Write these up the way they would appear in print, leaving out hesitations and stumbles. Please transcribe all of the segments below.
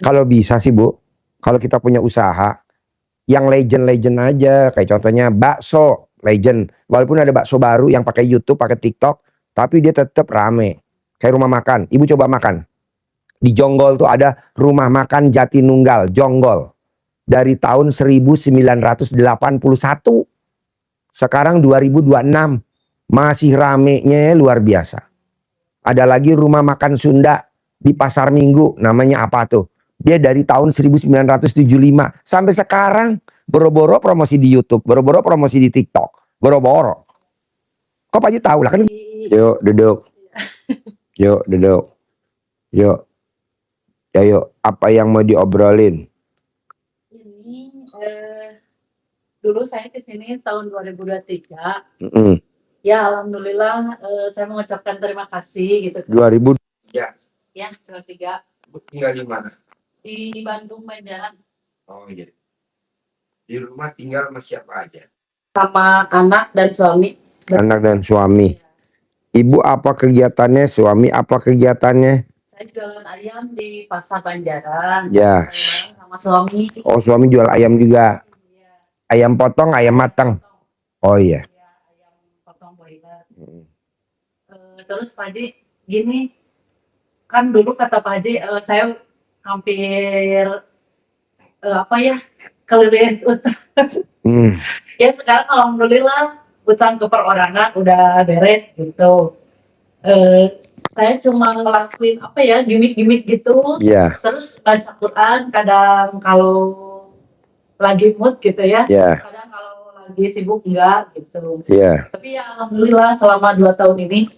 Kalau bisa sih Bu, kalau kita punya usaha yang legend-legend aja, kayak contohnya bakso legend. Walaupun ada bakso baru yang pakai YouTube, pakai TikTok, tapi dia tetap rame. Kayak rumah makan. Ibu coba makan. Di Jonggol tuh ada rumah makan Jatinunggal, Jonggol. Dari tahun 1981. Sekarang 2026. Masih ramenya luar biasa. Ada lagi rumah makan Sunda di Pasar Minggu. Namanya apa tuh? Dia dari tahun 1975 sampai sekarang boro-boro promosi di YouTube, boro-boro promosi di TikTok, boro-boro. Kok Pak Haji tahu lah kan? Yuk duduk, yuk duduk, yuk, ya yuk. Apa yang mau diobrolin? Ini dulu saya kesini tahun 2023. Ya alhamdulillah saya mengucapkan terima kasih gitu. 2000 ya. Ya 23. Tinggal di mana? Di Bandung Banjaran. Oh iya. Di rumah tinggal sama siapa aja? Sama anak dan suami. Anak dan suami. Ibu apa kegiatannya? Suami apa kegiatannya? Saya jualan ayam di Pasar Banjaran. Ya. Bareng sama suami. Oh suami jual ayam juga. Ayam potong, ayam matang. Oh iya. Ayam potong boiler. Terus Pak Haji gini, kan dulu kata Pak Haji saya hampir keliling utang. Ya sekarang alhamdulillah utang ke perorangan udah beres gitu. Saya cuma ngelakuin gimmick-gimmick gitu. Yeah. Terus baca Quran kadang kalau lagi mood gitu ya. Yeah. Kadang kalau lagi sibuk enggak gitu. Yeah. Tapi ya alhamdulillah selama 2 tahun ini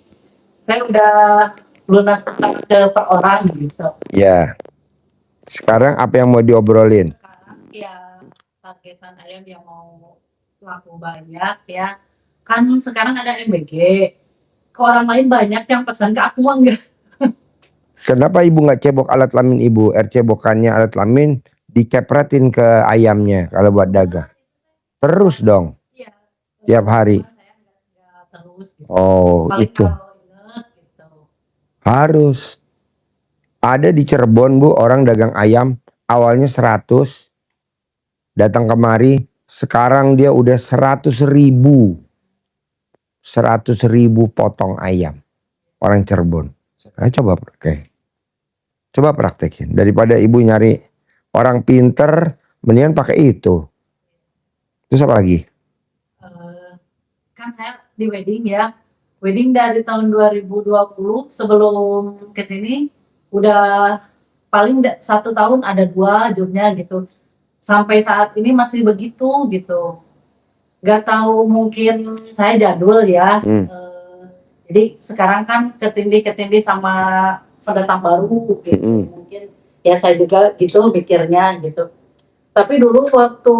saya udah lunas utang ke perorangan gitu. Ya. Yeah. Sekarang apa yang mau diobrolin? Sekarang ya targetan ayam yang mau laku banyak ya. Kan sekarang ada MBG. Ke orang lain banyak yang pesan ke aku mah enggak. Kenapa ibu nggak cebok alat lamin ibu? Cebokannya alat lamin dikepretin ke ayamnya kalau buat dagang. Terus dong. Iya. Tiap hari. Saya enggak terus gitu. Oh paling itu. Gitu. Harus. Ada di Cirebon Bu, orang dagang ayam. Awalnya 100. Datang kemari. Sekarang dia udah 100.000. 100.000 potong ayam. Orang Cirebon. Coba praktekin. Daripada ibu nyari orang pinter, mendingan pakai itu. Terus apa lagi? Kan saya di wedding ya. Wedding dari tahun 2020 sebelum kesini udah paling 1 tahun ada 2 jobnya gitu. Sampai saat ini masih begitu gitu. Gak tahu mungkin saya jadul ya. Jadi sekarang kan ketindih sama pendatang baru gitu. Mungkin ya saya juga gitu mikirnya gitu. Tapi dulu waktu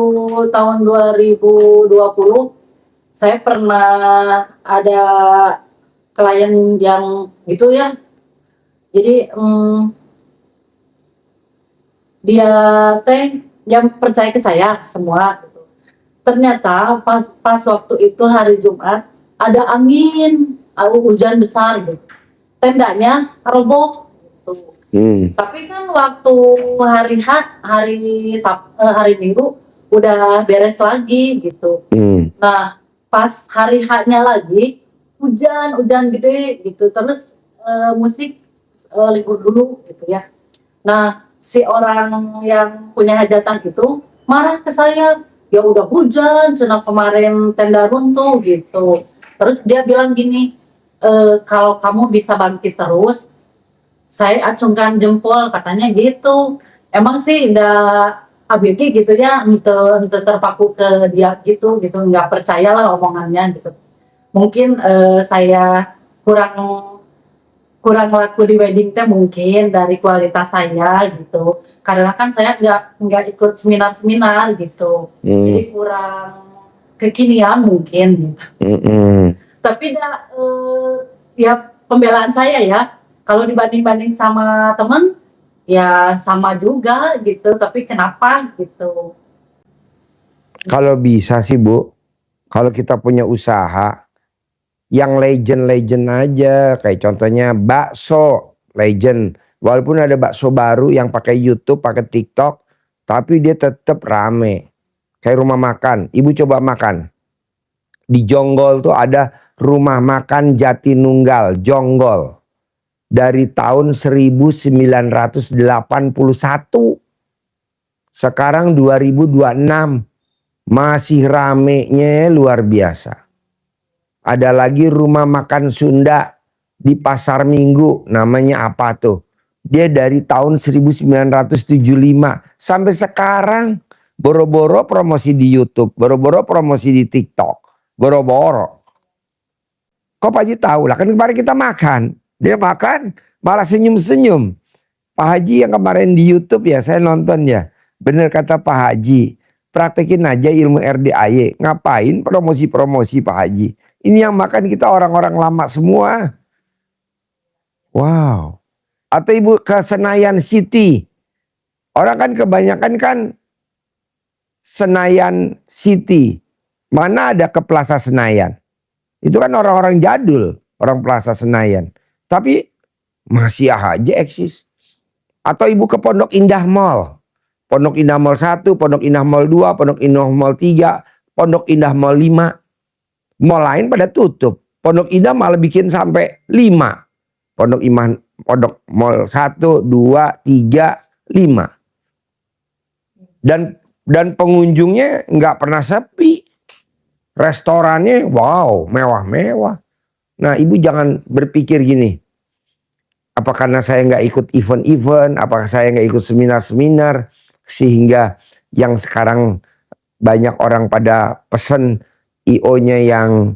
tahun 2020 saya pernah ada klien yang gitu ya. Jadi dia yang percaya ke saya semua gitu. Ternyata pas waktu itu hari Jumat ada angin, hujan besar gitu. Tendanya roboh gitu. Tapi kan waktu hari Minggu udah beres lagi gitu. Nah, pas hari H-nya lagi hujan gede gitu. Terus musik libur dulu gitu ya. Nah, si orang yang punya hajatan itu marah ke saya. Ya udah hujan, cenah kemarin tenda runtuh gitu. Terus dia bilang gini, kalau kamu bisa bangkit terus, saya acungkan jempol katanya gitu. Emang sih udah ABG gitu ya, ente terpaku ke dia gitu, nggak percaya lah omongannya gitu. Mungkin saya kurang laku di wedding teh mungkin dari kualitas saya gitu. Karena kan saya nggak ikut seminar gitu. Jadi kurang kekinian mungkin gitu. Tapi ya pembelaan saya ya, kalau dibanding sama temen ya sama juga gitu, tapi kenapa gitu. Kalau bisa sih Bu, kalau kita punya usaha yang legend aja, kayak contohnya bakso legend. Walaupun ada bakso baru yang pakai YouTube, pakai TikTok, tapi dia tetap rame. Kayak rumah makan, ibu coba makan. Di Jonggol tuh ada rumah makan Jatinunggal, Jonggol. Dari tahun 1981. Sekarang 2026. Masih ramenya luar biasa. Ada lagi rumah makan Sunda di Pasar Minggu. Namanya apa tuh? Dia dari tahun 1975 sampai sekarang boro-boro promosi di YouTube, boro-boro promosi di TikTok, boro-boro. Kok Pak Haji tahu lah, kan kemarin kita makan, dia makan malah senyum-senyum. Pak Haji yang kemarin di YouTube ya saya nonton ya, bener kata Pak Haji, praktekin aja ilmu RDAY, ngapain promosi-promosi Pak Haji? Ini yang makan kita orang-orang lama semua. Wow. Atau ibu ke Senayan City. Orang kan kebanyakan kan Senayan City. Mana ada ke Plaza Senayan. Itu kan orang-orang jadul. Orang Plaza Senayan. Tapi masih aja eksis. Atau ibu ke Pondok Indah Mall. Pondok Indah Mall 1, Pondok Indah Mall 2, Pondok Indah Mall 3, Pondok Indah Mall 5. Mall lain pada tutup. Pondok Indah malah bikin sampai 5. Pondok Mall 1, 2, 3, 5. Dan pengunjungnya nggak pernah sepi. Restorannya wow, mewah-mewah. Nah, ibu jangan berpikir gini. Apa karena saya nggak ikut event-event, apakah saya nggak ikut seminar-seminar sehingga yang sekarang banyak orang pada pesen IO-nya yang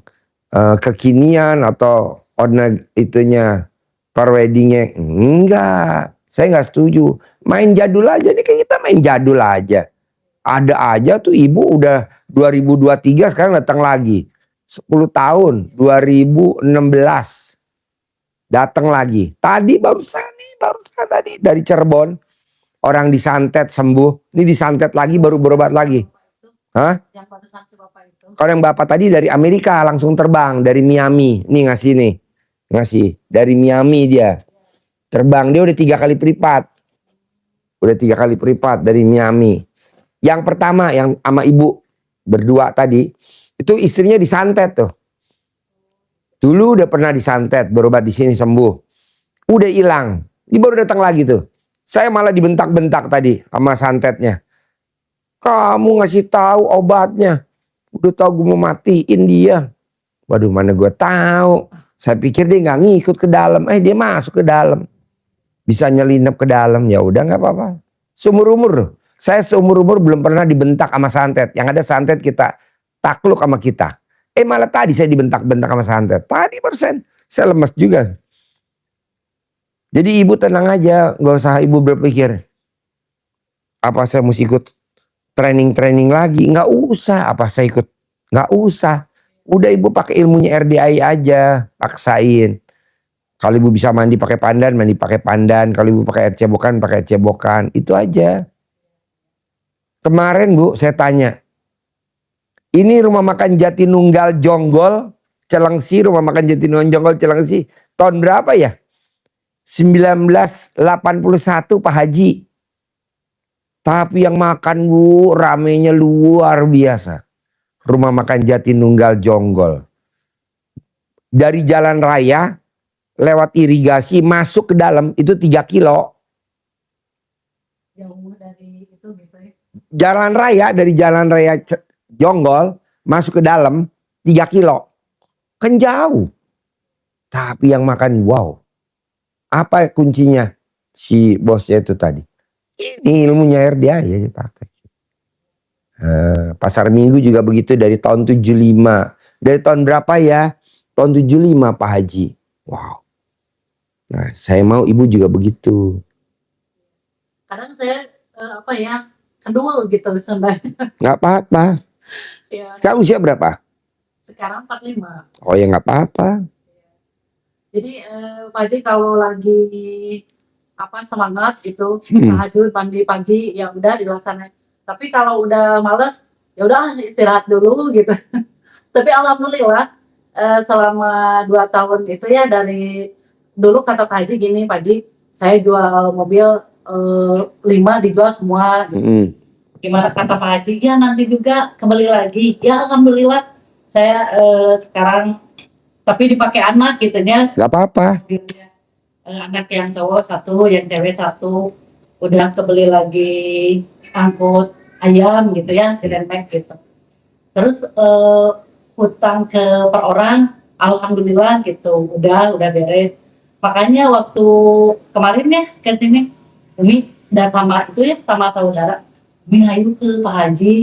kekinian atau itunya preweddingnya. Enggak, saya nggak setuju. Main jadul aja nih, kayak kita main jadul aja. Ada aja tuh ibu udah 2023 sekarang datang lagi. 10 tahun 2016 datang lagi. Tadi barusan tadi dari Cirebon orang disantet sembuh. Ini disantet lagi baru berobat lagi. Hah? Yang barusan si Bapak itu. Kalau yang bapak tadi dari Amerika langsung terbang dari Miami. Nih ngasih dari Miami dia terbang, dia udah 3 kali pripat. Udah 3 kali pripat dari Miami. Yang pertama yang sama ibu berdua tadi itu istrinya disantet tuh. Dulu udah pernah disantet, berobat di sini sembuh. Udah hilang. Ini baru datang lagi tuh. Saya malah dibentak-bentak tadi sama santetnya. Kamu ngasih tahu obatnya. Udah tahu gue mau matiin dia. Waduh, mana gue tahu. Saya pikir dia nggak ngikut ke dalam. Dia masuk ke dalam. Bisa nyelinap ke dalam. Ya udah nggak apa-apa. Seumur-umur. Saya seumur-umur belum pernah dibentak sama santet. Yang ada santet kita takluk sama kita. Malah tadi saya dibentak-bentak sama santet. Tadi persen. Saya lemes juga. Jadi ibu tenang aja. Nggak usah ibu berpikir. Apa saya mesti ikut training lagi? Nggak usah. Apa saya ikut? Nggak usah. Udah ibu pakai ilmunya RDI aja. Paksain. Kalau ibu bisa mandi pakai pandan, mandi pakai pandan. Kalau ibu pakai air cebokan, pakai air cebokan. Itu aja. Kemarin bu, saya tanya. Ini rumah makan Jatinunggal Jonggol, Celengsi, rumah makan Jatinunggal Jonggol Celengsi. Tahun berapa ya? 1981 Pak Haji. Tapi yang makan bu, ramenya luar biasa. Rumah makan Jatinunggal Jonggol. Dari jalan raya, lewat irigasi, masuk ke dalam, itu 3 kilo. Jauh dari itu gitu ya. Jalan raya, dari jalan raya Jonggol, masuk ke dalam, 3 kilo. Kan jauh. Tapi yang makan, wow. Apa kuncinya? Si bosnya itu tadi. Ini ilmunya RDA ya dipakai. Pasar Minggu juga begitu dari tahun 75. Dari tahun berapa ya? Tahun 75 Pak Haji. Wow. Nah, saya mau ibu juga begitu. Kadang saya kedul gitu sebenarnya. Nggak apa-apa. Ya, Sekarang usia berapa? sekarang 45. Oh ya nggak apa-apa. Jadi Pak Haji kalau lagi semangat gitu, tahajud pagi-pagi ya udah dilaksanain. Tapi kalau udah males ya udah istirahat dulu gitu. Tapi alhamdulillah selama 2 tahun itu ya dari dulu kata Pak Haji gini, Pak Haji saya jual mobil 5 dijual semua. Gimana kata Pak Haji? Ya nanti juga kembali lagi. Ya alhamdulillah saya sekarang tapi dipakai anak gitu ya. Gak apa-apa. Anak yang cowok 1, yang cewek 1, udah kebeli lagi angkut ayam gitu ya, dirempek gitu. Terus hutang ke per orang, alhamdulillah gitu, udah beres. Makanya waktu kemarin ya ke sini, Umi udah sama itu ya sama saudara, Umi ayo ke Pak Haji,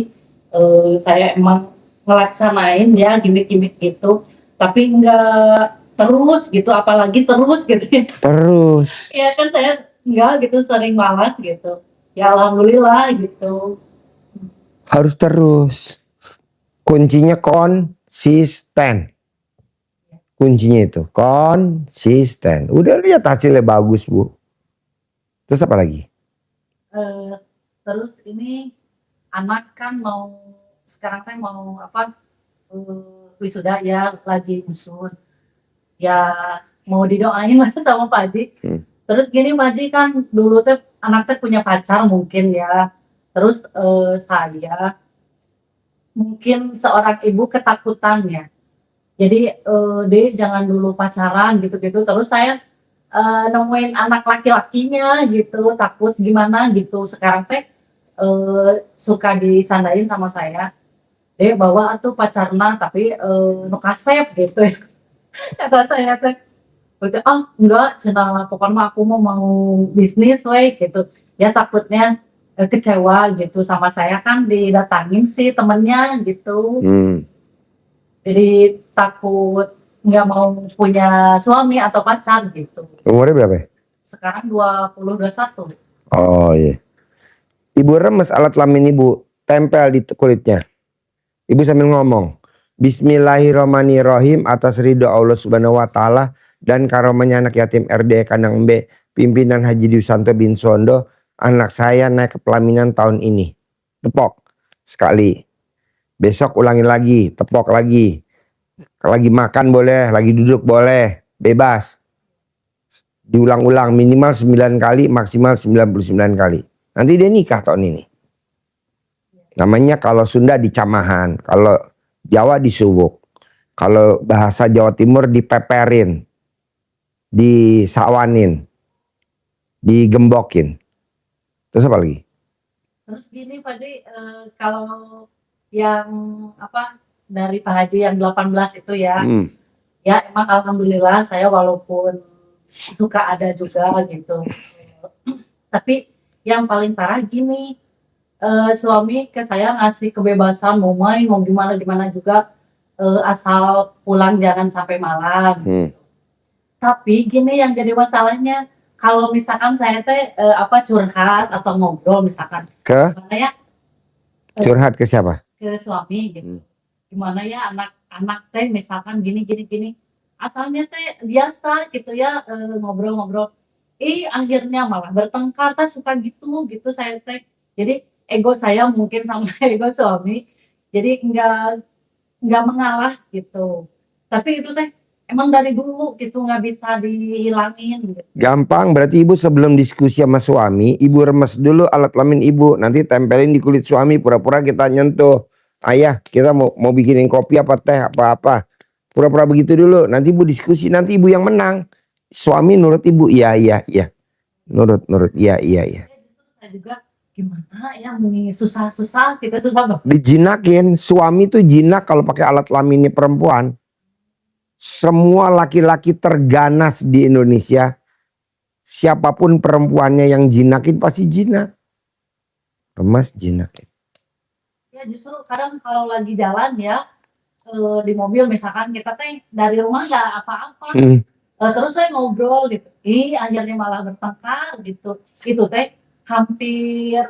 saya emang ngelaksanain ya gimmick-gimmick gitu, tapi enggak terus gitu, apalagi terus gitu ya. Terus. Ya kan saya enggak gitu, sering malas gitu. Ya alhamdulillah gitu. Harus terus. Kuncinya konsisten. Kuncinya itu konsisten. Udah lihat hasilnya bagus, Bu. Terus apa lagi? Terus ini anak kan mau sekarang kan mau apa wisuda ya, lagi usul ya, mau didoain lah sama Pak Haji. Terus gini Pak Haji, kan dulu teh anak teh punya pacar mungkin ya, terus saya mungkin seorang ibu ketakutan ya, jadi deh jangan dulu pacaran gitu-gitu. Terus saya nemuin anak laki-lakinya gitu, takut gimana gitu. Sekarang teh suka dicandain sama saya, deh bawa atuh pacarna tapi nu kasep gitu. Kata saya teh, enggak cenah, pokoknya aku mau bisnis we gitu ya, takutnya kecewa gitu sama saya, kan didatangin sih temennya gitu. Jadi takut nggak mau punya suami atau pacar gitu. Umurnya berapa ya? Sekarang 20, 21. Oh iya. Ibu remes alat kelamin ibu, tempel di kulitnya. Ibu sambil ngomong, Bismillahirrahmanirrahim, atas ridho Allah Subhanahu wa taala dan karomanya anak yatim RD Kandang B, pimpinan Haji Dwi bin Sondo, anak saya naik ke pelaminan tahun ini. Tepok sekali. Besok ulangi lagi, tepok lagi. Lagi makan boleh, lagi duduk boleh, bebas. Diulang-ulang minimal 9 kali, maksimal 99 kali. Nanti dia nikah tahun ini. Namanya kalau Sunda dicamahan, kalau Jawa disubuk, kalau bahasa Jawa Timur dipeperin, disawanin, digembokin. Terus apa lagi? Terus gini Pak Haji, kalau yang apa dari Pak Haji yang 18 itu ya, ya emang alhamdulillah saya walaupun suka ada juga gitu. Tapi yang paling parah gini, suami ke saya ngasih kebebasan mau main mau gimana juga, asal pulang jangan sampai malam. Tapi gini yang jadi masalahnya, kalau misalkan saya teh curhat atau ngobrol misalkan ke gimana ya, curhat ke siapa? ke suami gitu, gimana ya anak teh misalkan gini, asalnya teh biasa gitu ya, ngobrol-ngobrol, akhirnya malah bertengkar, teh suka gitu saya teh. Jadi ego saya mungkin sama ego suami, jadi nggak mengalah gitu. Tapi itu teh emang dari dulu gitu, nggak bisa dihilangin gitu. Gampang, berarti ibu sebelum diskusi sama suami, ibu remes dulu alat kelamin ibu, nanti tempelin di kulit suami, pura-pura kita nyentuh. Ayah, kita mau bikinin kopi apa teh apa-apa. Pura-pura begitu dulu, nanti ibu diskusi, nanti ibu yang menang. Suami nurut ibu, iya. Nurut, iya. Saya juga gimana ya, ini susah kita susah banget. Dijinakin, suami tuh jinak kalau pakai alat kelaminnya perempuan. Semua laki-laki terganas di Indonesia, siapapun perempuannya yang jinakin pasti jinak. Remas jinakin. Ya justru kadang kalau lagi jalan ya, di mobil misalkan kita teh dari rumah nggak apa-apa, terus saya ngobrol gitu, akhirnya malah bertengkar gitu. Itu teh hampir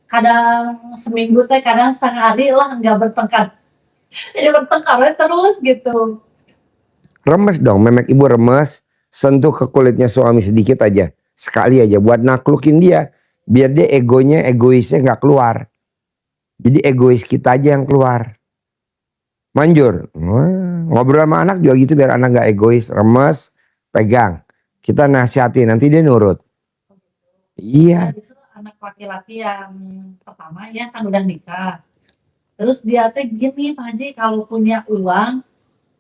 kadang seminggu teh, kadang sehari lah nggak bertengkar. Jadi bertengkarnya terus gitu. Remes dong, memek ibu remes, sentuh ke kulitnya suami sedikit aja, sekali aja buat naklukin dia, biar dia egoisnya nggak keluar. Jadi egois kita aja yang keluar. Manjur, ngobrol sama anak juga gitu biar anak nggak egois, remes, pegang. kita nasihati, nanti dia nurut. Iya. Justru anak laki-laki yang pertama ya kan udah nikah. Terus dia teh gini Pak Haji, kalau punya uang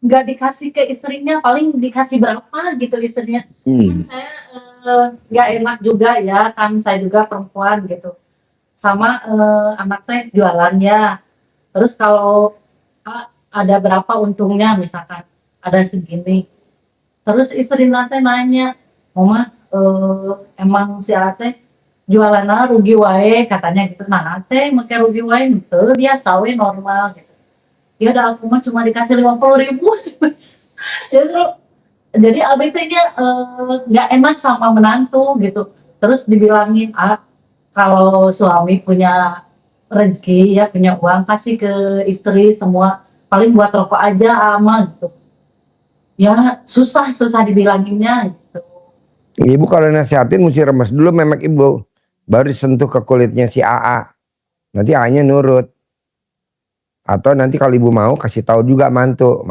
nggak dikasih ke istrinya, paling dikasih berapa gitu istrinya. Kan saya nggak enak juga ya, kan saya juga perempuan gitu. Sama anak teh jualannya. Terus kalau ada berapa untungnya misalkan ada segini. Terus istri nanti nanya, Mama emang si Ate jualannya rugi wae katanya gitu. Nah Ate make rugi wae itu biasa we normal gitu. Ya udah aku mah cuma dikasih 50.000. Justru jadi abis itu nggak enak sama menantu gitu. Terus dibilangin kalau suami punya rezeki ya punya uang kasih ke istri semua, paling buat rokok aja ama gitu. Ya susah dibilanginnya gitu. Ibu kalau nasihatin mesti remes dulu memek ibu, baru disentuh ke kulitnya si AA, nanti AA-nya nurut. Atau nanti kalau ibu mau kasih tahu juga mantu,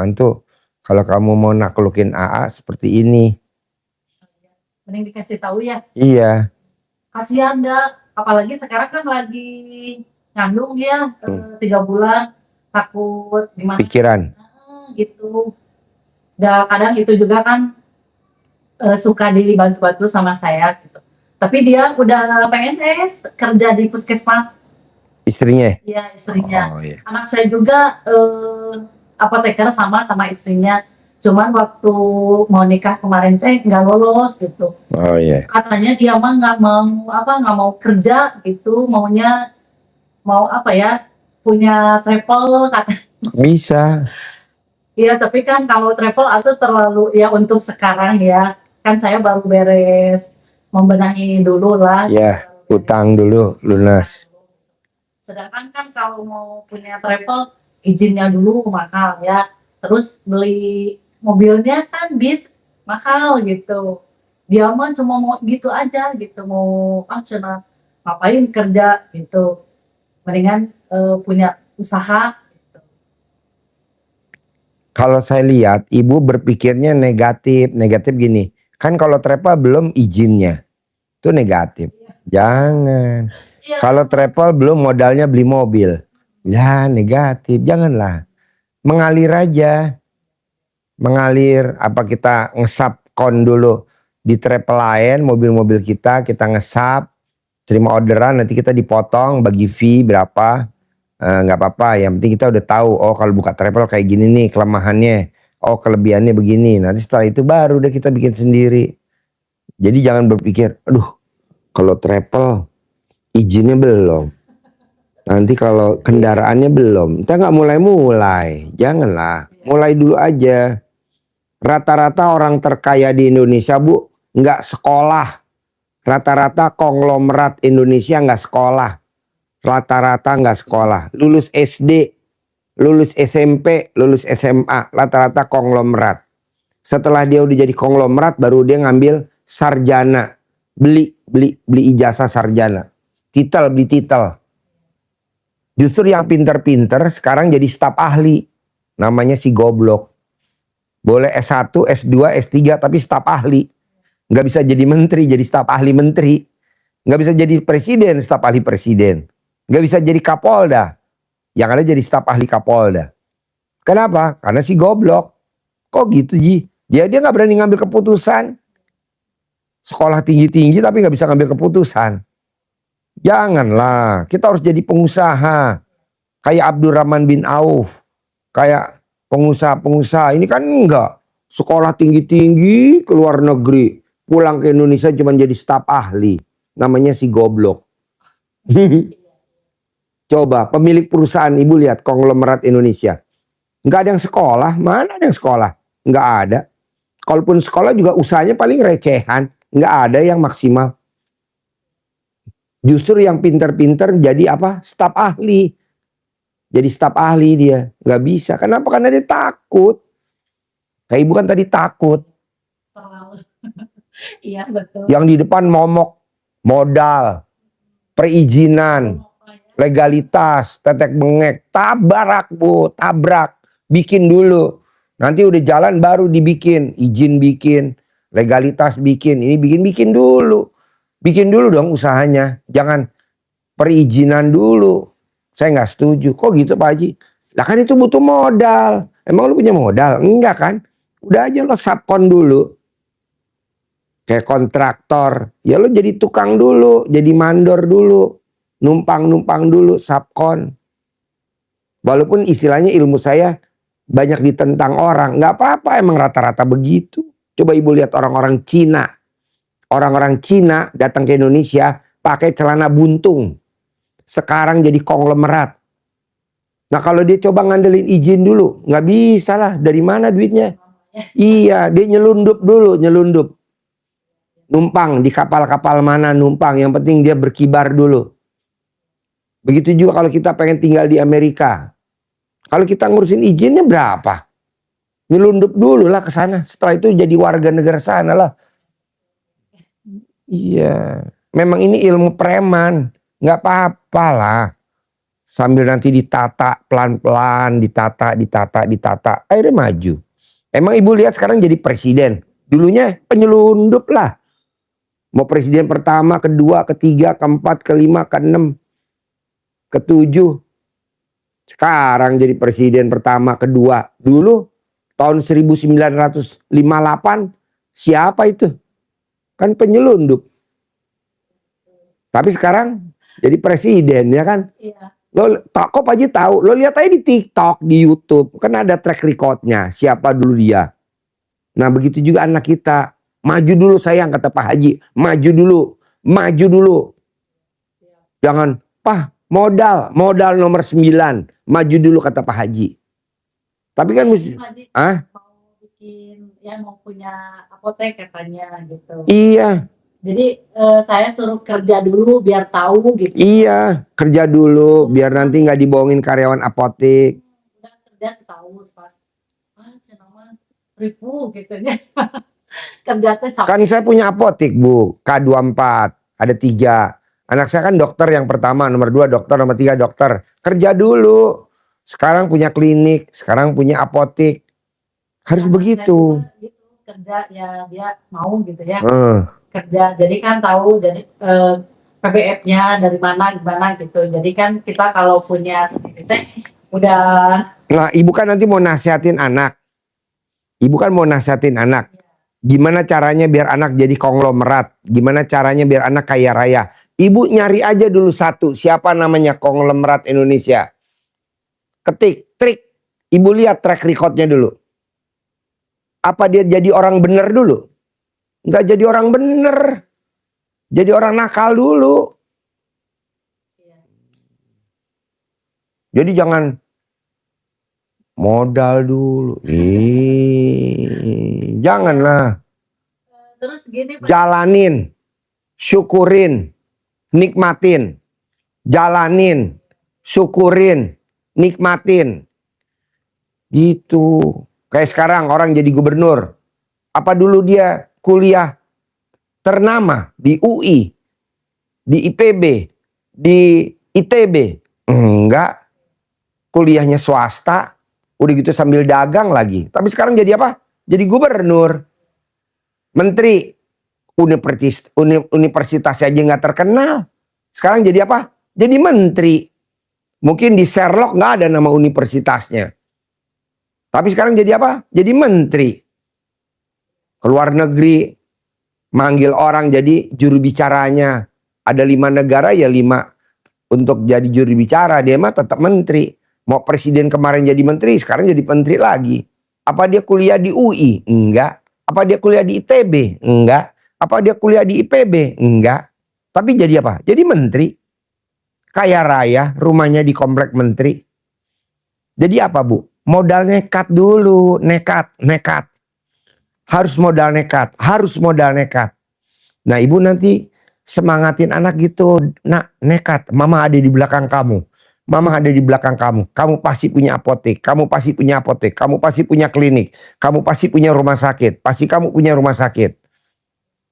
kalau kamu mau naklukin AA seperti ini. Mending dikasih tahu ya. Iya. Kasihan dah, apalagi sekarang kan lagi ngandung ya 3 bulan, takut gimana Pikiran. gitu. Dan kadang itu juga kan suka dibantu-bantu sama saya gitu. Tapi dia udah PNS, kerja di puskesmas. Istrinya? Iya, istrinya. Oh, iya. Anak saya juga apoteker sama istrinya. Cuman waktu mau nikah kemarin teh nggak lolos gitu. Oh iya. Katanya dia mah nggak mau kerja gitu, maunya mau punya travel kata. Bisa. Iya, tapi kan kalau travel itu terlalu ya untuk sekarang ya. Kan saya baru beres membenahi dulu lah. Ya, utang dulu lunas. Sedangkan kan kalau mau punya travel izinnya dulu mahal ya. Terus beli mobilnya kan mahal gitu. Dia mah cuma mau gitu aja gitu, mau cina ngapain kerja gitu. Mendingan punya usaha. Kalau saya lihat ibu berpikirnya negatif gini. Kan kalau travel belum izinnya, itu negatif. Jangan. Iya. Kalau travel belum modalnya beli mobil, ya negatif. Janganlah. Mengalir aja. Mengalir, apa kita ngesap kon dulu di travel lain, mobil-mobil kita ngesap, terima orderan, nanti kita dipotong bagi fee berapa. Nggak apa-apa, yang penting kita udah tahu, oh kalau buka travel kayak gini nih kelemahannya, oh kelebihannya begini. Nanti setelah itu baru udah kita bikin sendiri. Jadi jangan berpikir, aduh kalau travel izinnya belum, nanti kalau kendaraannya belum, kita nggak mulai. Janganlah, mulai dulu aja. Rata-rata orang terkaya di Indonesia bu nggak sekolah. Rata-rata konglomerat Indonesia nggak sekolah. Rata-rata nggak sekolah, lulus SD, lulus SMP, lulus SMA, rata-rata konglomerat. Setelah dia udah jadi konglomerat, baru dia ngambil sarjana, beli ijazah sarjana, beli titel. Justru yang pinter-pinter sekarang jadi staf ahli, namanya si goblok. Boleh S1, S2, S3, tapi staf ahli, nggak bisa jadi menteri, jadi staf ahli menteri, nggak bisa jadi presiden, staf ahli presiden. Gak bisa jadi Kapolda, yang ada jadi staf ahli Kapolda. Kenapa? Karena si goblok. Kok gitu Ji? Dia nggak berani ngambil keputusan. Sekolah tinggi tapi nggak bisa ngambil keputusan. Janganlah, kita harus jadi pengusaha. Kayak Abdurrahman bin Auf, kayak pengusaha-pengusaha. Ini kan enggak sekolah tinggi ke luar negeri, pulang ke Indonesia cuma jadi staf ahli. Namanya si goblok. Coba pemilik perusahaan ibu lihat konglomerat Indonesia. Nggak ada yang sekolah. Mana ada yang sekolah? Nggak ada. Kalaupun sekolah juga usahanya paling recehan. Nggak ada yang maksimal. Justru yang pinter-pinter jadi apa? Staf ahli. Jadi staf ahli dia. Nggak bisa. Kenapa? Karena dia takut. Kayak ibu kan tadi takut. Iya betul. Yang di depan momok modal, perizinan, legalitas, tetek bengek, tabrak bu, bikin dulu. Nanti udah jalan baru dibikin, izin bikin, legalitas bikin, ini bikin dulu. Bikin dulu dong usahanya, jangan perizinan dulu. Saya nggak setuju. Kok gitu Pak Haji? Lah kan itu butuh modal. Emang lu punya modal? Enggak kan? Udah aja lo subkon dulu. Kayak kontraktor. Ya lo jadi tukang dulu, jadi mandor dulu. Numpang dulu, subkon. Walaupun istilahnya ilmu saya banyak ditentang orang. Nggak apa-apa, emang rata-rata begitu. Coba ibu lihat orang-orang Cina. Orang-orang Cina datang ke Indonesia pakai celana buntung. Sekarang jadi konglomerat. Nah kalau dia coba ngandelin izin dulu, nggak bisa lah. Dari mana duitnya? Iya, dia nyelundup dulu, nyelundup. Numpang di kapal-kapal mana numpang. Yang penting dia berkibar dulu. Begitu juga kalau kita pengen tinggal di Amerika. Kalau kita ngurusin izinnya berapa? Nyelundup dulu lah ke sana. Setelah itu jadi warga negara sana lah. Iya, memang ini ilmu preman, nggak apa-apa lah. Sambil nanti ditata pelan-pelan, ditata, akhirnya maju. Emang ibu lihat sekarang jadi presiden, dulunya penyelundup lah. Mau presiden pertama, kedua, ketiga, keempat, kelima, keenam, ketujuh. Sekarang jadi presiden pertama, kedua. Dulu tahun 1958 siapa itu? Kan penyelundup. Tapi sekarang jadi presiden ya kan. Iya. Lo kok Pak Haji tahu? Lo lihat aja di TikTok, di YouTube. Kan ada track recordnya. Siapa dulu dia. Nah begitu juga anak kita. Maju dulu sayang kata Pak Haji. Maju dulu. Maju dulu. Jangan Pak modal nomor 9. Maju dulu kata Pak Haji. Tapi kan mesti. Mau bikin ya mau punya apotek katanya gitu. Iya. Jadi saya suruh kerja dulu biar tahu gitu. Iya, kerja dulu biar nanti nggak dibohongin karyawan apotek. Udah kerja setahun pas, cenama ribu gitu ya. Kerja tuh capek. Kan saya punya apotek Bu, K24, ada 3. Anak saya kan dokter yang pertama, nomor 2 dokter, nomor 3 dokter. Kerja dulu. Sekarang punya klinik, sekarang punya apotek. Harus begitu. Gitu, kerja ya dia mau gitu ya. Kerja jadi kan tahu jadi PBF-nya dari mana gimana gitu. Jadi kan kita kalau punya sertifikat udah. Nah ibu kan nanti mau nasihatin anak. Ibu kan mau nasihatin anak. Gimana caranya biar anak jadi konglomerat. Gimana caranya biar anak kaya raya. Ibu nyari aja dulu satu. Siapa namanya konglomerat Indonesia. Ketik, trik. Ibu lihat track recordnya dulu. Apa dia jadi orang bener dulu? Nggak jadi orang bener. Jadi orang nakal dulu. Jadi jangan modal dulu. Janganlah. Terus gini Pak. Jalanin. Syukurin. Nikmatin. Jalanin. Syukurin. Nikmatin. Gitu. Kayak sekarang orang jadi gubernur. Apa dulu dia kuliah ternama di UI, di IPB, di ITB? Enggak. Kuliahnya swasta, udah gitu sambil dagang lagi. Tapi sekarang jadi apa? Jadi gubernur. Menteri. Universitas aja nggak terkenal. Sekarang jadi apa? Jadi menteri. Mungkin di Sherlock nggak ada nama universitasnya. Tapi sekarang jadi apa? Jadi menteri. Keluar negeri, manggil orang jadi juru bicaranya. Ada 5 negara ya 5 untuk jadi juru bicara. Dia mah tetap menteri. Mau presiden kemarin jadi menteri, sekarang jadi menteri lagi. Apa dia kuliah di UI? Enggak. Apa dia kuliah di ITB? Enggak. Apa dia kuliah di IPB? Enggak. Tapi jadi apa? Jadi menteri. Kaya raya, rumahnya di komplek menteri. Jadi apa Bu? Modal nekat dulu. Nekat. Harus modal nekat, Nah ibu nanti semangatin anak gitu. Nak nekat, mama ada di belakang kamu. Kamu pasti punya apotek, kamu pasti punya klinik, kamu pasti punya rumah sakit.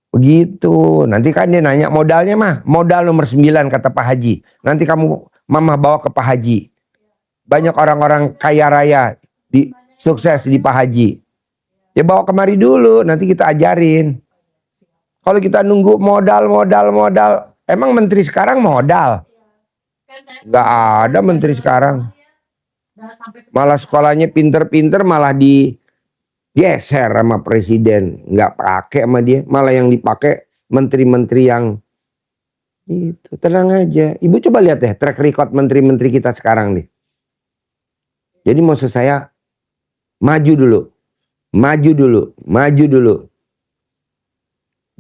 Begitu. Nanti kan dia nanya modalnya mah. Modal nomor 9 kata Pak Haji. Nanti mama bawa ke Pak Haji. Banyak orang-orang kaya raya sukses di Pak Haji. Ya bawa kemari dulu, nanti kita ajarin. Kalau kita nunggu modal, emang menteri sekarang modal? Nggak ada menteri sekarang. Malah sekolahnya pinter-pinter malah digeser sama presiden. Nggak pakai sama dia, malah yang dipakai menteri-menteri yang itu. Tenang aja. Ibu coba lihat deh track record menteri-menteri kita sekarang nih. Jadi maksud saya maju dulu.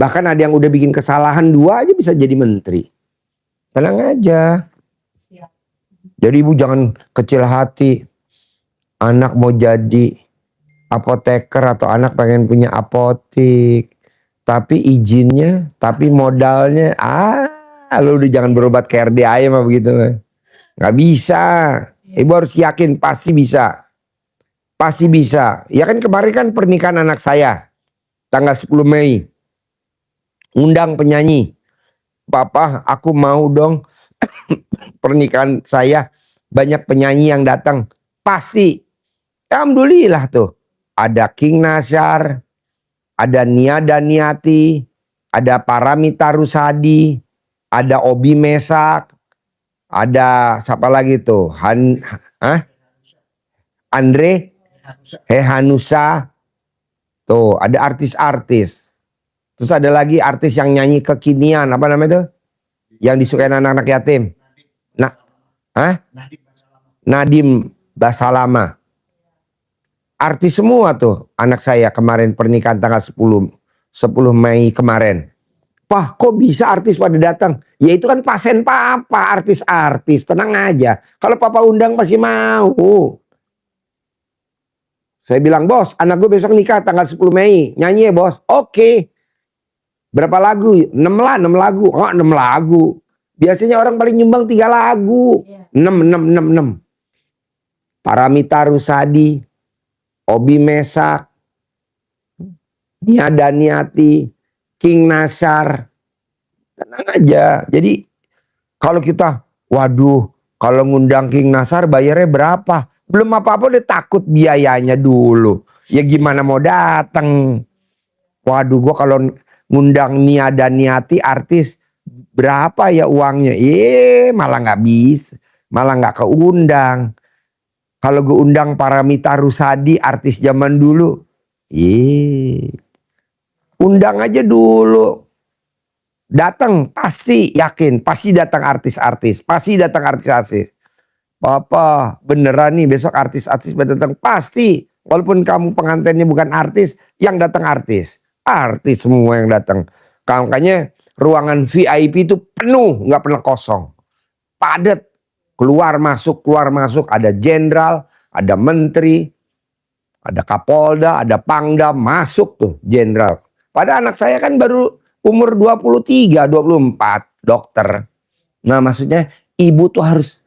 Bahkan ada yang udah bikin kesalahan 2 aja bisa jadi menteri. Tenang aja. Jadi ibu jangan kecil hati. Anak mau jadi apoteker atau anak pengen punya apotik. Tapi izinnya, tapi modalnya, lu udah jangan berobat ke RDA mah begitu. Nggak bisa. Ibu harus yakin pasti bisa. Pasti bisa. Ya kan kemarin kan pernikahan anak saya. Tanggal 10 Mei. Undang penyanyi. Papa, aku mau dong pernikahan saya banyak penyanyi yang datang. Pasti. Alhamdulillah tuh. Ada King Nasyar, ada Nia Daniati, ada Paramita Rusady, ada Obi Mesak, ada siapa lagi tuh? Andre Hehanusa. Tuh, ada artis-artis. Terus ada lagi artis yang nyanyi kekinian, apa namanya tuh? Yang disukain anak-anak yatim. Nah, Nadim Basalama. Artis semua tuh anak saya kemarin pernikahan tanggal 10 Mei kemarin. Wah, kok bisa artis pada datang? Ya itu kan pasien papa, artis-artis. Tenang aja. Kalau papa undang pasti mau. Saya bilang, bos, anak gue besok nikah tanggal 10 Mei. Nyanyi ya bos. Oke. Berapa lagu? 6 lah, 6 lagu. Oh, 6 lagu. Biasanya orang paling nyumbang 3 lagu. 6. Paramita Rusady, Obi Mesak, Nia Daniati, King Nasyar. Tenang aja. Jadi kalau kita, waduh, kalau ngundang King Nasyar bayarnya berapa? Belum apa-apa udah takut biayanya dulu. Ya gimana mau datang? Waduh, gua kalau ngundang Nia Daniati artis berapa ya uangnya? Malah nggak bisa, malah nggak keundang. Kalau gue undang Paramita Rusady artis zaman dulu, undang aja dulu. Datang pasti yakin, pasti datang artis-artis, Papa beneran nih besok artis-artis datang pasti. Walaupun kamu pengantinnya bukan artis, yang datang artis semua yang datang. Makanya ruangan VIP itu penuh, nggak pernah kosong, padat, keluar masuk, ada jenderal, ada menteri, ada kapolda, ada pangdam, masuk tuh jenderal. Pada anak saya kan baru umur 23, 24, dokter. Nah maksudnya ibu tuh harus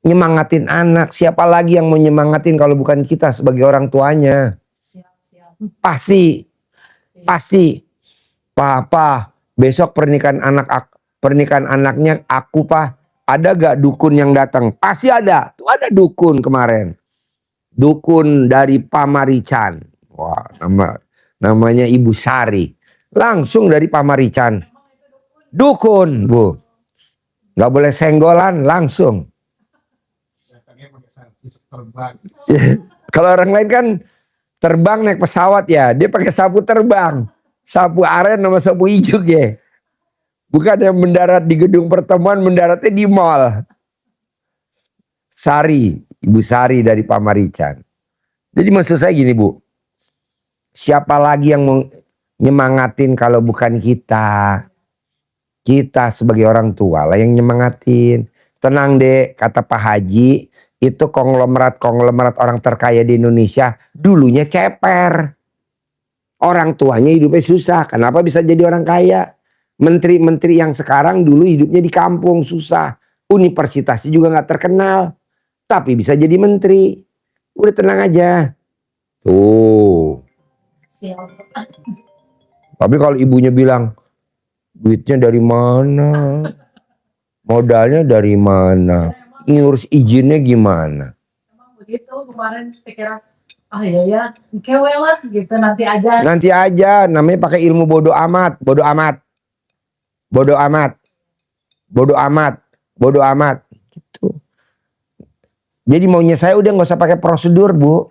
nyemangatin anak. Siapa lagi yang mau nyemangatin kalau bukan kita sebagai orang tuanya? Pasti. Papa, besok pernikahan anaknya aku, Pak. Ada gak dukun yang datang? Pasti ada. Tuh ada dukun kemarin. Dukun dari Pamarican. Wah, namanya Ibu Sari. Langsung dari Pamarican. Dukun, Bu. Gak boleh senggolan, langsung. Kalau orang lain kan terbang naik pesawat ya, dia pakai sapu terbang, sapu aren sama sapu ijuk ya. Bukan yang mendarat di gedung pertemuan, mendaratnya di mall. Sari, Ibu Sari dari Pamarican. Jadi maksud saya gini Bu, siapa lagi yang mau nyemangatin kalau bukan kita? Kita sebagai orang tua lah yang nyemangatin. Tenang deh, kata Pak Haji, itu konglomerat orang terkaya di Indonesia dulunya ceper. Orang tuanya hidupnya susah, kenapa bisa jadi orang kaya? Menteri-menteri yang sekarang dulu hidupnya di kampung susah. Universitasnya juga gak terkenal. Tapi bisa jadi menteri. Udah tenang aja. Tuh. Tapi kalau ibunya bilang, duitnya dari mana? Modalnya dari mana? Ngurus izinnya gimana? Emang begitu kemarin pikiran oh iya ya, kewe lah gitu nanti aja. Nanti aja, namanya pakai ilmu bodoh amat, bodoh amat, bodoh amat, bodoh amat, bodoh amat. Gitu. Jadi maunya saya udah nggak usah pakai prosedur, Bu.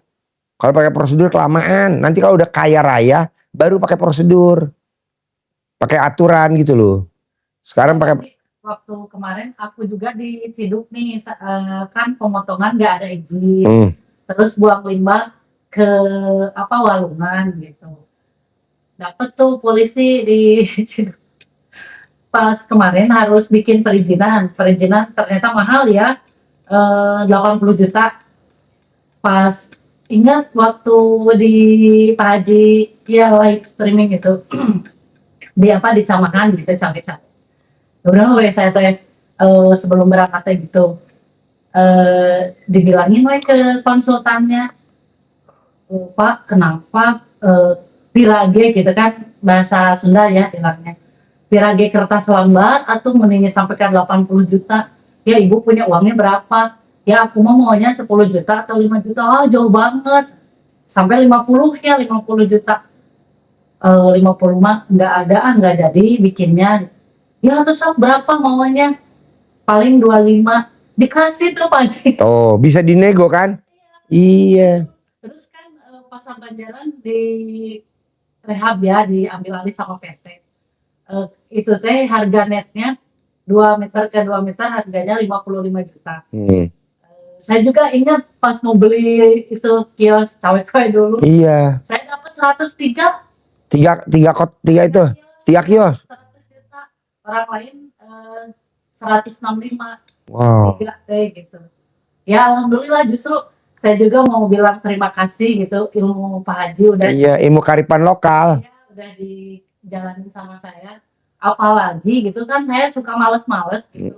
Kalau pakai prosedur kelamaan. Nanti kalau udah kaya raya, baru pakai prosedur, pakai aturan gitu loh. Sekarang pakai. Tapi waktu kemarin aku juga diciduk nih, kan pemotongan nggak ada izin, terus buang limbah ke apa walungan gitu. Dapet tuh polisi diciduk. Pas kemarin harus bikin perizinan ternyata mahal ya, 80 juta. Pas ingat waktu di Pak Haji ya live streaming itu di apa di Camahan gitu capek-capek. Udah weh saya teh sebelum berangkat teh gitu dibilangin weh ke konsultannya, Pak kenapa pirage gitu kan bahasa Sunda ya bilangnya, pirage kertas lambat atau mendingin sampai ke 80 juta. Ya ibu punya uangnya berapa? Ya aku maunya 10 juta atau 5 juta. Oh jauh banget. Sampai 50 ya 50 juta. 50 mah nggak ada nggak jadi bikinnya. Ya terus berapa maunya? Paling 25. Dikasih tuh pasti. Oh, bisa dinego kan? Iya. Terus kan pasar Banjaran di rehab ya, diambil alih sama PT. Itu teh harga netnya 2 meter ke 2 meter harganya 55 juta. Saya juga ingat pas mau beli itu kios cawe-cawe dulu. Iya. Saya dapat 103. Tiga itu. Tiga kios. 100 juta. Orang lain 165. Wow. Gitu. Ya alhamdulillah justru saya juga mau bilang terima kasih gitu ilmu Pak Haji udah. Iya, ilmu kearifan lokal. Ya, udah dijalanin sama saya. Apalagi gitu kan saya suka males-males gitu.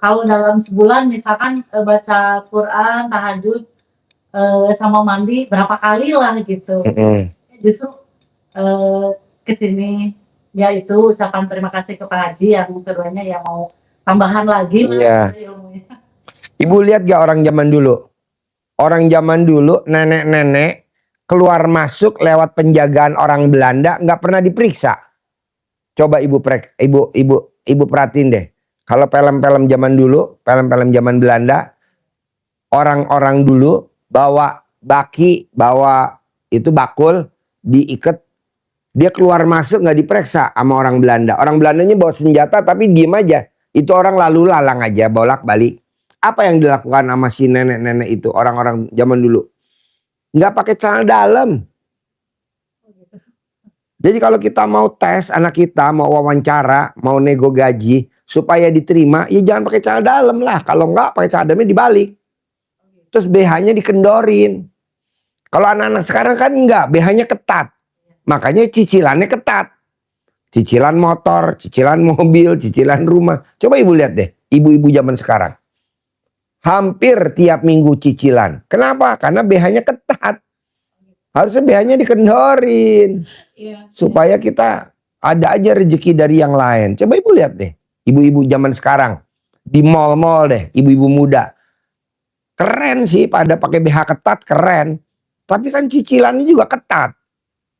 Kalau dalam sebulan misalkan baca Quran, tahajud, sama mandi berapa kali lah gitu. Justru kesini ya itu ucapan terima kasih ke Pak Haji, yang keduanya yang mau tambahan lagi lah ilmunya. Ibu lihat gak orang zaman dulu? Orang zaman dulu nenek-nenek keluar masuk lewat penjagaan orang Belanda nggak pernah diperiksa. Coba ibu perhatiin deh. Kalau film-film zaman dulu, film-film zaman Belanda, orang-orang dulu bawa baki, bawa itu bakul, diikat, dia keluar masuk nggak diperiksa sama orang Belanda. Orang Belandanya bawa senjata tapi diem aja. Itu orang lalu lalang aja, bolak-balik. Apa yang dilakukan sama si nenek-nenek itu, orang-orang zaman dulu? Nggak pakai celana dalam. Jadi kalau kita mau tes anak kita, mau wawancara, mau nego gaji supaya diterima, ya jangan pakai celana dalam lah. Kalau enggak pakai celana dalamnya dibalik. Terus BH-nya dikendorin. Kalau anak-anak sekarang kan enggak, BH-nya ketat. Makanya cicilannya ketat. Cicilan motor, cicilan mobil, cicilan rumah. Coba ibu lihat deh, ibu-ibu zaman sekarang. Hampir tiap minggu cicilan. Kenapa? Karena BH-nya ketat. Harusnya BH-nya dikendorin. Supaya kita ada aja rezeki dari yang lain. Coba ibu lihat deh. Ibu-ibu zaman sekarang. Di mall-mall deh. Ibu-ibu muda. Keren sih pada pakai BH ketat. Keren. Tapi kan cicilannya juga ketat.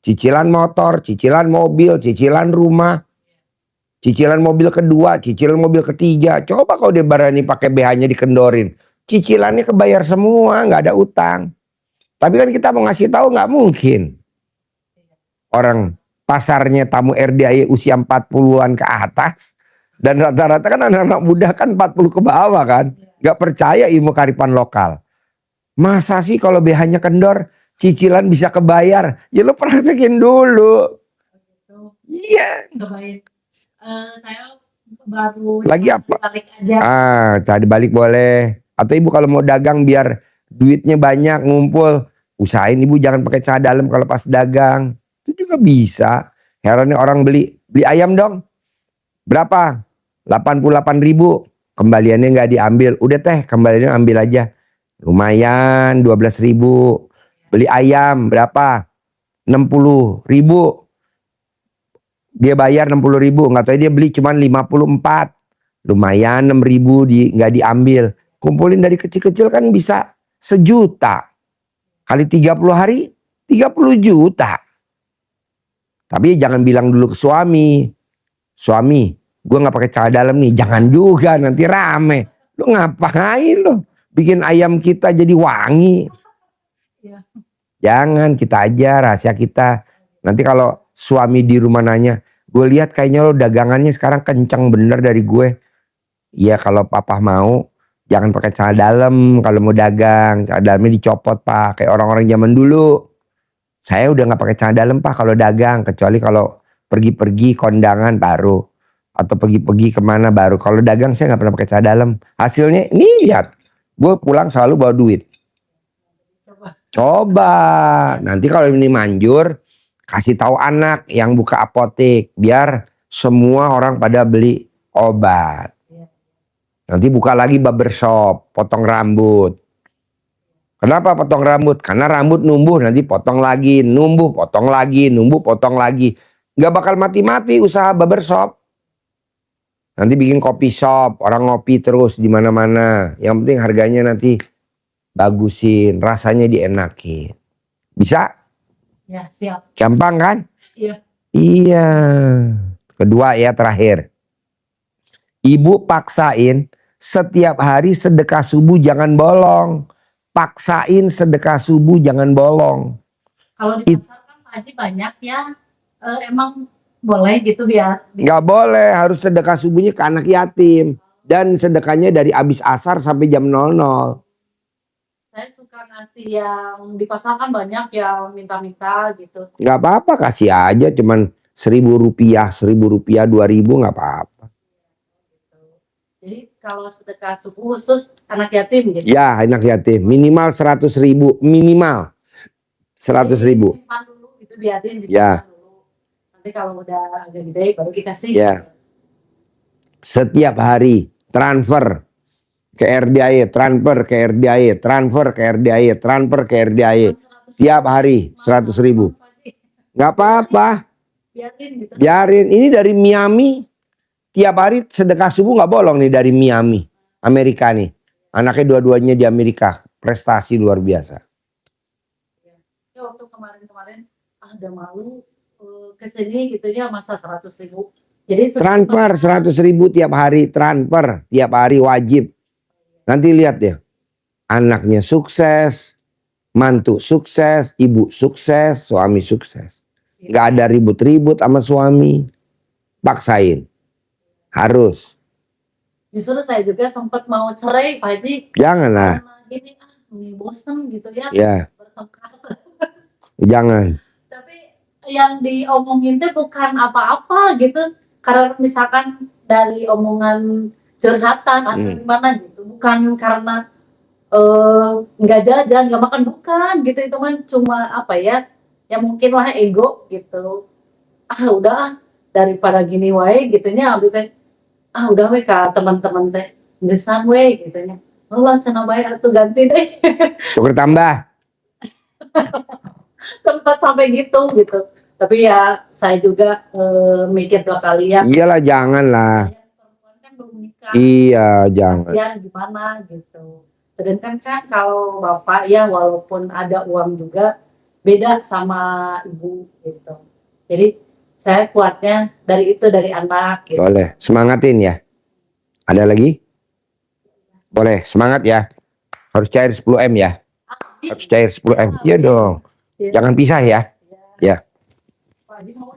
Cicilan motor. Cicilan mobil. Cicilan rumah. Cicilan mobil kedua. Cicilan mobil ketiga. Coba kalau dia berani pakai BH-nya dikendorin. Cicilannya kebayar semua. Nggak ada utang. Tapi kan kita mau ngasih tahu nggak mungkin. Orang pasarnya tamu RDI usia 40-an ke atas. Dan rata-rata kan anak-anak muda kan 40 ke bawah kan. Nggak percaya ilmu kearifan lokal. Masa sih kalau BH-nya kendor, cicilan bisa kebayar? Ya lo praktekin dulu. Iya. Saya baru lagi apa? Balik aja. Tadi balik boleh. Atau ibu kalau mau dagang biar duitnya banyak ngumpul, usahain ibu jangan pakai celana dalam kalau pas dagang. Itu juga bisa. Herannya orang beli ayam dong. Berapa? 88.000. Kembaliannya nggak diambil. Udah teh, kembaliannya ambil aja. Lumayan 12.000. Beli ayam berapa? 60.000. Dia bayar 60.000. Nggak tahu dia beli cuma 54. Lumayan 6.000 nggak diambil. Kumpulin dari kecil-kecil kan bisa 1 juta. Kali 30 hari 30 juta. Tapi jangan bilang dulu ke suami, suami gue gak pakai celana dalam nih. Jangan juga, nanti rame. Lu ngapain lu bikin ayam kita jadi wangi? Iya. Jangan, kita aja rahasia kita. Nanti kalau suami di rumah nanya, gue lihat kayaknya lo dagangannya sekarang kencang bener dari gue. Iya, kalau papa mau jangan pakai celana dalam kalau mau dagang. Celana dalamnya dicopot pak, kayak orang-orang zaman dulu. Saya udah nggak pakai celana dalam pak kalau dagang, kecuali kalau pergi-pergi kondangan baru, atau pergi-pergi kemana baru. Kalau dagang saya nggak pernah pakai celana dalam. Hasilnya nih lihat, gue pulang selalu bawa duit. Coba nanti kalau ini manjur, kasih tahu anak yang buka apotek biar semua orang pada beli obat. Nanti buka lagi barbershop, potong rambut. Kenapa potong rambut? Karena rambut numbuh, nanti potong lagi, numbuh, potong lagi, numbuh, potong lagi. Gak bakal mati-mati usaha barbershop. Nanti bikin kopi shop, orang ngopi terus di mana-mana. Yang penting harganya nanti bagusin, rasanya dienakin. Bisa? Ya, siap. Gampang kan? Iya. Iya. Kedua ya, terakhir. Ibu paksain setiap hari sedekah subuh jangan bolong. Paksain sedekah subuh jangan bolong. Kalau di pasar kan Pak Haji banyak ya, emang boleh gitu biar. Nggak boleh, harus sedekah subuhnya ke anak yatim. Dan sedekahnya dari abis asar sampai jam 00. Saya suka ngasih yang di pasar kan banyak yang minta-minta gitu. Nggak apa-apa, kasih aja cuman Rp1.000, Rp1.000, Rp2.000 nggak apa-apa. Jadi kalau sedekah subuh khusus anak yatim gitu. Ya, anak yatim minimal 100.000, minimal 100.000. Simpan dulu gitu, biarin disimpan Ya. dulu. Nanti kalau udah agak gede baru dikasih. Ya. Setiap hari transfer ke RDAI, transfer ke RDAI, transfer ke RDAI, transfer ke RDAI. Tiap hari 100.000. Nggak apa-apa. Biarin gitu. Biarin. Ini dari Miami. Tiap hari sedekah subuh nggak bolong nih dari Miami, Amerika nih. Anaknya dua-duanya di Amerika, prestasi luar biasa. Ya waktu kemarin-kemarin udah malu kesini gitu ya masa 100.000. Jadi Transfer 100.000 tiap hari, transfer tiap hari wajib. Nanti lihat ya, anaknya sukses, mantu sukses, ibu sukses, suami sukses. Nggak ada ribut-ribut sama suami, paksain. Harus. Justru saya juga sempat mau cerai Pak Haji. Janganlah. Gini bosen gitu ya. Ya. Bertengkar. Jangan. Tapi yang diomongin itu bukan apa-apa gitu. Karena misalkan dari omongan curhatan atau gimana gitu. Bukan karena nggak jajan, nggak makan, bukan gitu. Itu kan cuma apa ya. Ya mungkin lah ego gitu. Udah daripada gini wae gitunya gitu. Udah we ka teman-teman teh gesan we gitunya. Allah cenah bae atuh ganti deh. Tuker tambah. Sempat sampai gitu. Tapi ya saya juga mikir 2 kali ya. Iyalah janganlah. Perempuan kan belum nikah. Iya jangan. Ya gimana gitu. Sedangkan kan kalau bapak ya walaupun ada uang juga beda sama ibu gitu. Jadi saya kuatnya dari anak gitu. Boleh, semangatin ya. Ada lagi? Boleh, semangat ya. Harus cair 10M ya. Harus cair 10M. Iya dong. Jangan pisah ya. Ya. Pak Haji mau